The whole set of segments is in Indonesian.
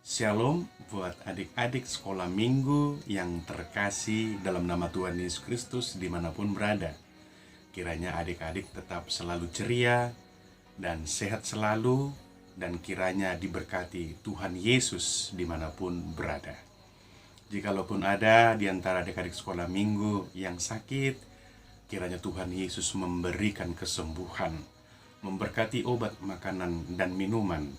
Shalom buat adik-adik sekolah minggu yang terkasih dalam nama Tuhan Yesus Kristus dimanapun berada. Kiranya adik-adik tetap selalu ceria dan sehat selalu, dan kiranya diberkati Tuhan Yesus dimanapun berada. Jikalaupun ada di antara adik-adik sekolah minggu yang sakit, kiranya Tuhan Yesus memberikan kesembuhan, memberkati obat, makanan, dan minuman,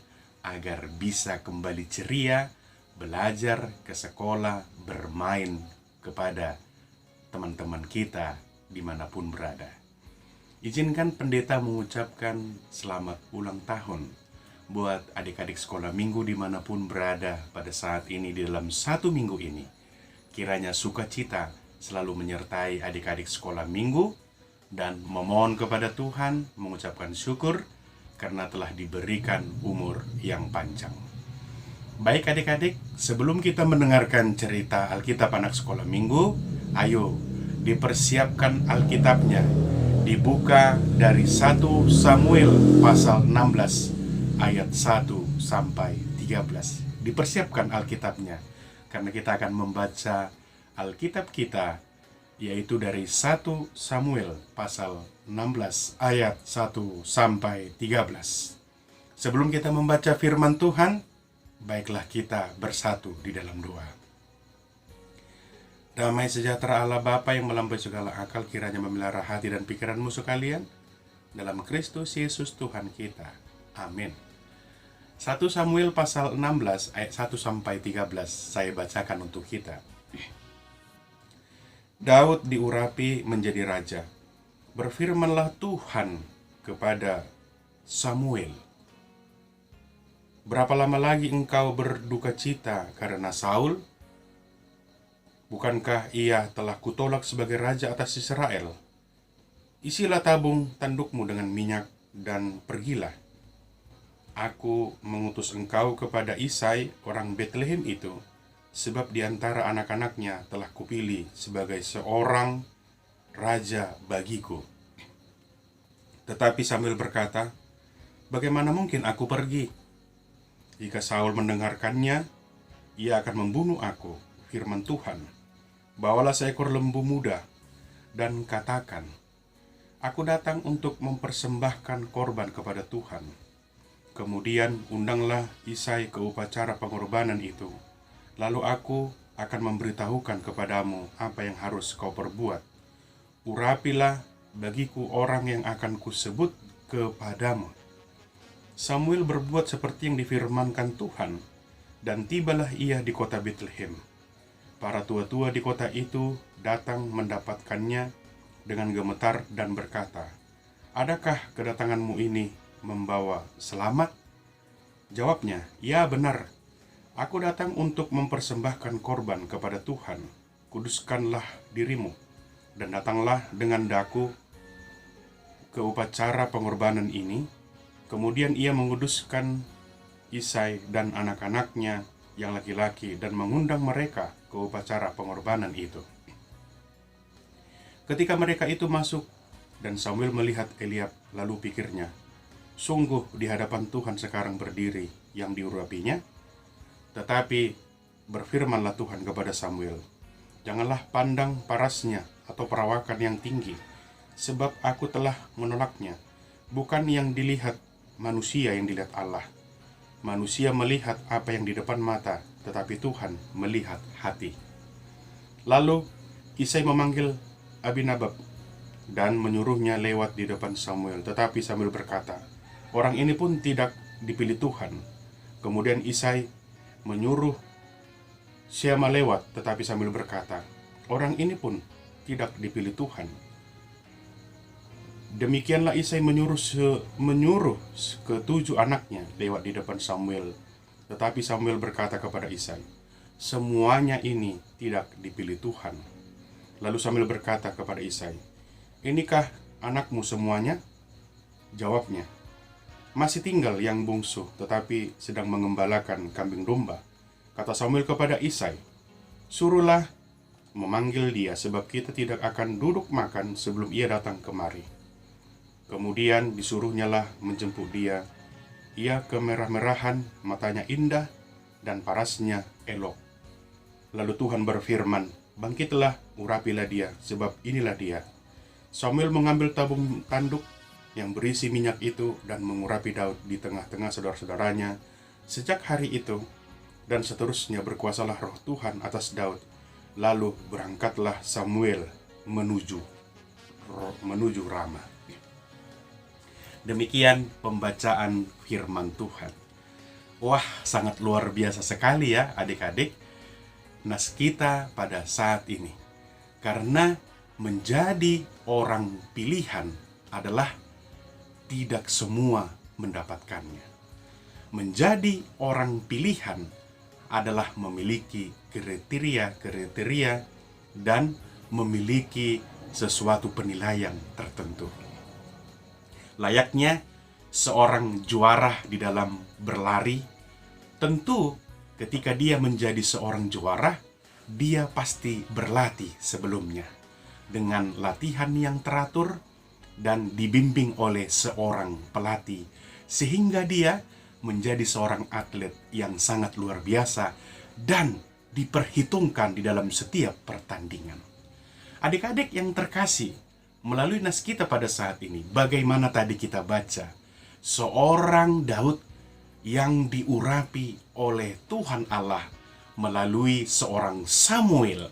agar bisa kembali ceria, belajar ke sekolah, bermain kepada teman-teman kita dimanapun berada. Izinkan pendeta mengucapkan selamat ulang tahun buat adik-adik sekolah minggu dimanapun berada pada saat ini di dalam satu minggu ini. Kiranya sukacita selalu menyertai adik-adik sekolah minggu, dan memohon kepada Tuhan, mengucapkan syukur karena telah diberikan umur yang panjang. Baik adik-adik, sebelum kita mendengarkan cerita Alkitab anak sekolah minggu, ayo dipersiapkan Alkitabnya. Dibuka dari 1 Samuel pasal 16 ayat 1 sampai 13. Dipersiapkan Alkitabnya karena kita akan membaca Alkitab kita, yaitu dari 1 Samuel pasal 16 ayat 1 sampai 13. Sebelum kita membaca firman Tuhan, baiklah kita bersatu di dalam doa. Damai sejahtera Allah Bapa yang melampaui segala akal, kiranya memelihara hati dan pikiranmu sekalian dalam Kristus Yesus Tuhan kita. Amin. 1 Samuel pasal 16 ayat 1 sampai 13 saya bacakan untuk kita. Daud diurapi menjadi raja. Berfirmanlah Tuhan kepada Samuel, berapa lama lagi engkau berduka cita karena Saul? Bukankah ia telah kutolak sebagai raja atas Israel? Isilah tabung tandukmu dengan minyak dan pergilah. Aku mengutus engkau kepada Isai orang Betlehem itu, sebab di antara anak-anaknya telah kupilih sebagai seorang raja bagiku. Tetapi Samuel berkata, bagaimana mungkin aku pergi? Jika Saul mendengarkannya, ia akan membunuh aku. Firman Tuhan, bawalah seekor lembu muda dan katakan, aku datang untuk mempersembahkan korban kepada Tuhan. Kemudian undanglah Isai ke upacara pengorbanan itu. Lalu aku akan memberitahukan kepadamu apa yang harus kau perbuat. Urapilah bagiku orang yang akan kusebut kepadamu. Samuel berbuat seperti yang difirmankan Tuhan, dan tibalah ia di kota Betlehem. Para tua-tua di kota itu datang mendapatkannya dengan gemetar dan berkata, adakah kedatanganmu ini membawa selamat? Jawabnya, ya benar. Aku datang untuk mempersembahkan korban kepada Tuhan. Kuduskanlah dirimu, dan datanglah dengan daku ke upacara pengorbanan ini. Kemudian ia menguduskan Isai dan anak-anaknya yang laki-laki dan mengundang mereka ke upacara pengorbanan itu. Ketika mereka itu masuk dan Samuel melihat Eliab, lalu pikirnya, sungguh di hadapan Tuhan sekarang berdiri yang diurapinya. Tetapi berfirmanlah Tuhan kepada Samuel, janganlah pandang parasnya atau perawakan yang tinggi, sebab aku telah menolaknya. Bukan yang dilihat manusia yang dilihat Allah. Manusia melihat apa yang di depan mata, tetapi Tuhan melihat hati. Lalu Isai memanggil Abinadab dan menyuruhnya lewat di depan Samuel. Tetapi Samuel berkata, orang ini pun tidak dipilih Tuhan. Kemudian Isai menyuruh Syama lewat, tetapi Samuel berkata, orang ini pun tidak dipilih Tuhan. Demikianlah Isai menyuruh ketujuh anaknya lewat di depan Samuel. Tetapi Samuel berkata kepada Isai, semuanya ini tidak dipilih Tuhan. Lalu Samuel berkata kepada Isai, inikah anakmu semuanya? Jawabnya, masih tinggal yang bungsu, tetapi sedang mengembalakan kambing domba. Kata Samuel kepada Isai, suruhlah memanggil dia, sebab kita tidak akan duduk makan sebelum ia datang kemari. Kemudian disuruhnyalah menjemput dia. Ia kemerah-merahan, matanya indah, dan parasnya elok. Lalu Tuhan berfirman, bangkitlah, urapilah dia, sebab inilah dia. Samuel mengambil tabung tanduk yang berisi minyak itu dan mengurapi Daud di tengah-tengah saudara-saudaranya. Sejak hari itu dan seterusnya berkuasalah roh Tuhan atas Daud. Lalu berangkatlah Samuel menuju Rama. Demikian pembacaan firman Tuhan. Wah, sangat luar biasa sekali ya adik-adik nas kita pada saat ini. Karena menjadi orang pilihan adalah tidak semua mendapatkannya. Menjadi orang pilihan adalah memiliki kriteria dan memiliki sesuatu penilaian tertentu. Layaknya seorang juara di dalam berlari, tentu ketika dia menjadi seorang juara, dia pasti berlatih sebelumnya dengan latihan yang teratur dan dibimbing oleh seorang pelatih, sehingga dia menjadi seorang atlet yang sangat luar biasa dan diperhitungkan di dalam setiap pertandingan. Adik-adik yang terkasih, melalui nas kita pada saat ini, bagaimana tadi kita baca, seorang Daud yang diurapi oleh Tuhan Allah melalui seorang Samuel.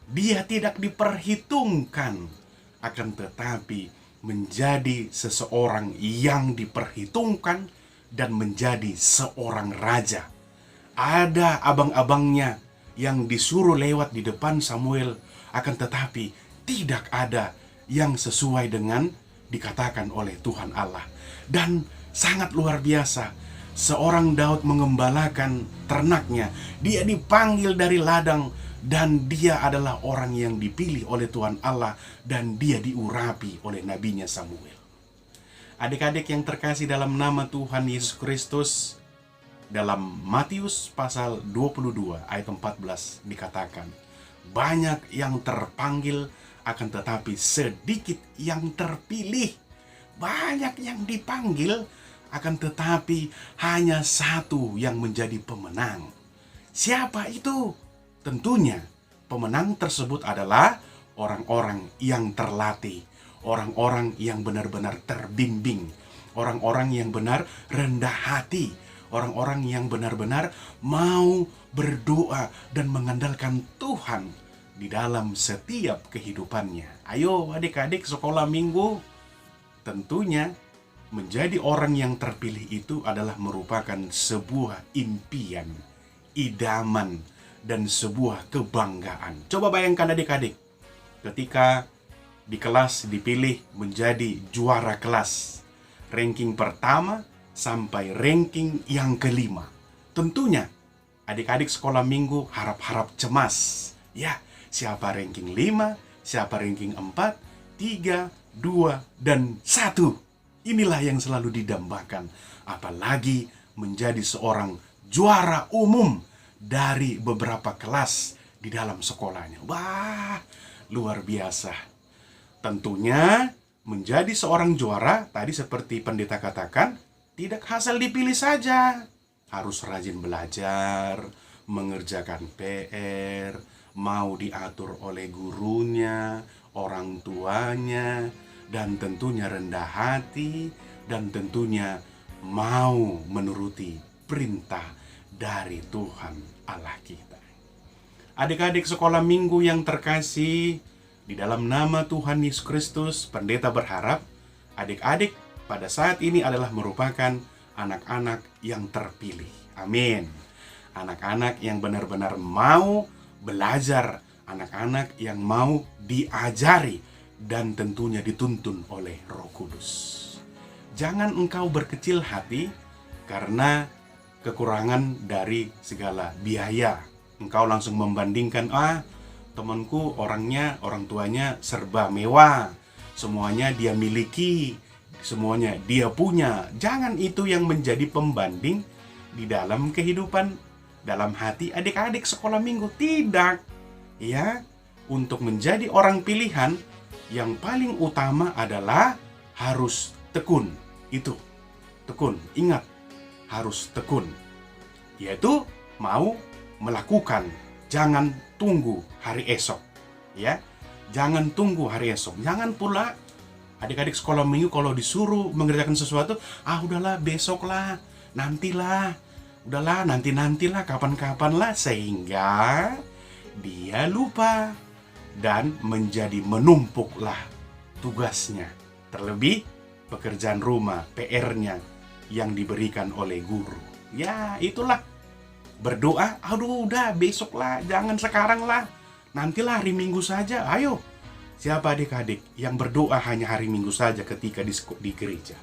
Dia tidak diperhitungkan, akan tetapi menjadi seseorang yang diperhitungkan dan menjadi seorang raja. Ada abang-abangnya yang disuruh lewat di depan Samuel, akan tetapi tidak ada yang sesuai dengan dikatakan oleh Tuhan Allah. Dan sangat luar biasa, seorang Daud mengembalakan ternaknya. Dia dipanggil dari ladang dan dia adalah orang yang dipilih oleh Tuhan Allah dan dia diurapi oleh nabinya Samuel. Adik-adik yang terkasih dalam nama Tuhan Yesus Kristus, dalam Matius pasal 22 ayat 14 dikatakan, banyak yang terpanggil akan tetapi sedikit yang terpilih. Banyak yang dipanggil akan tetapi hanya satu yang menjadi pemenang. Siapa itu? Tentunya pemenang tersebut adalah orang-orang yang terlatih, orang-orang yang benar-benar terbimbing, orang-orang yang benar rendah hati, orang-orang yang benar-benar mau berdoa dan mengandalkan Tuhan di dalam setiap kehidupannya. Ayo adik-adik sekolah minggu, tentunya menjadi orang yang terpilih itu adalah merupakan sebuah impian, idaman, dan sebuah kebanggaan. Coba bayangkan adik-adik, ketika di kelas dipilih menjadi juara kelas, ranking pertama sampai ranking yang kelima. Tentunya adik-adik sekolah minggu harap-harap cemas. Ya, siapa ranking 5, siapa ranking 4, 3, 2, dan 1. Inilah yang selalu didambakan. Apalagi menjadi seorang juara umum dari beberapa kelas di dalam sekolahnya. Wah, luar biasa. Tentunya menjadi seorang juara, tadi seperti pendeta katakan, tidak asal dipilih saja. Harus rajin belajar, mengerjakan PR, mau diatur oleh gurunya, orang tuanya, dan tentunya rendah hati, dan tentunya mau menuruti perintah dari Tuhan Allah kita. Adik-adik sekolah minggu yang terkasih, di dalam nama Tuhan Yesus Kristus, pendeta berharap adik-adik pada saat ini adalah merupakan anak-anak yang terpilih. Amin. Anak-anak yang benar-benar mau belajar, anak-anak yang mau diajari dan tentunya dituntun oleh Roh Kudus. Jangan engkau berkecil hati karena kekurangan dari segala biaya. Engkau langsung membandingkan, temanku orang tuanya serba mewah, semuanya dia miliki, semuanya dia punya. Jangan itu yang menjadi pembanding di dalam kehidupan, dalam hati adik-adik sekolah minggu. Tidak. Ya, untuk menjadi orang pilihan, yang paling utama adalah harus tekun. Itu, tekun. Ingat, harus tekun. Yaitu mau melakukan, jangan tunggu hari esok. Ya, jangan tunggu hari esok. Jangan pula adik-adik sekolah minggu kalau disuruh mengerjakan sesuatu, udahlah besok lah, nantilah, udahlah nantilah, kapan-kapan lah, sehingga dia lupa dan menjadi menumpuklah tugasnya. Terlebih pekerjaan rumah, PR-nya yang diberikan oleh guru. Ya, itulah. Berdoa, udah besok lah, jangan sekarang lah, nantilah hari Minggu saja. Ayo, siapa adik-adik yang berdoa hanya hari Minggu saja ketika di gereja?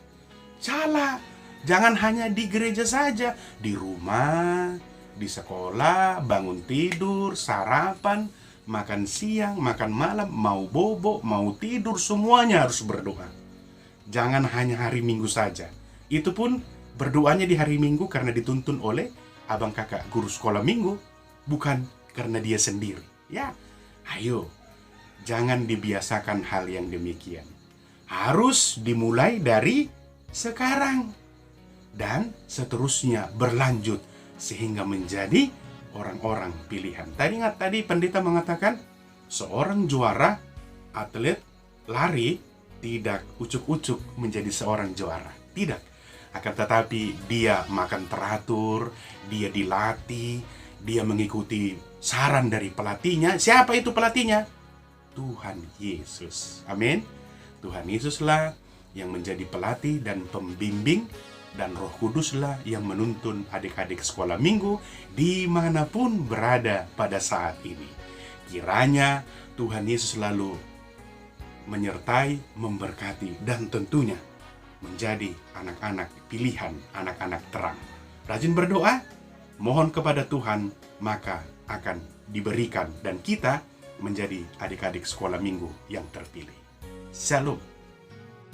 Salah. Jangan hanya di gereja saja, di rumah, di sekolah, bangun tidur, sarapan, makan siang, makan malam, mau bobo, mau tidur, semuanya harus berdoa. Jangan hanya hari Minggu saja. Itu pun berdoanya di hari Minggu karena dituntun oleh abang kakak guru sekolah minggu, bukan karena dia sendiri. Ya, ayo, jangan dibiasakan hal yang demikian. Harus dimulai dari sekarang dan seterusnya berlanjut sehingga menjadi orang-orang pilihan. Tadi pendeta mengatakan seorang juara atlet lari tidak ucuk-ucuk menjadi seorang juara. Tidak. Akan tetapi dia makan teratur, dia dilatih, dia mengikuti saran dari pelatihnya. Siapa itu pelatihnya? Tuhan Yesus. Amin. Tuhan Yesuslah yang menjadi pelatih dan pembimbing, dan Roh Kuduslah yang menuntun adik-adik sekolah minggu dimanapun berada pada saat ini. Kiranya Tuhan Yesus selalu menyertai, memberkati, dan tentunya menjadi anak-anak pilihan, anak-anak terang. Rajin berdoa, mohon kepada Tuhan, maka akan diberikan dan kita menjadi adik-adik sekolah minggu yang terpilih. Shalom.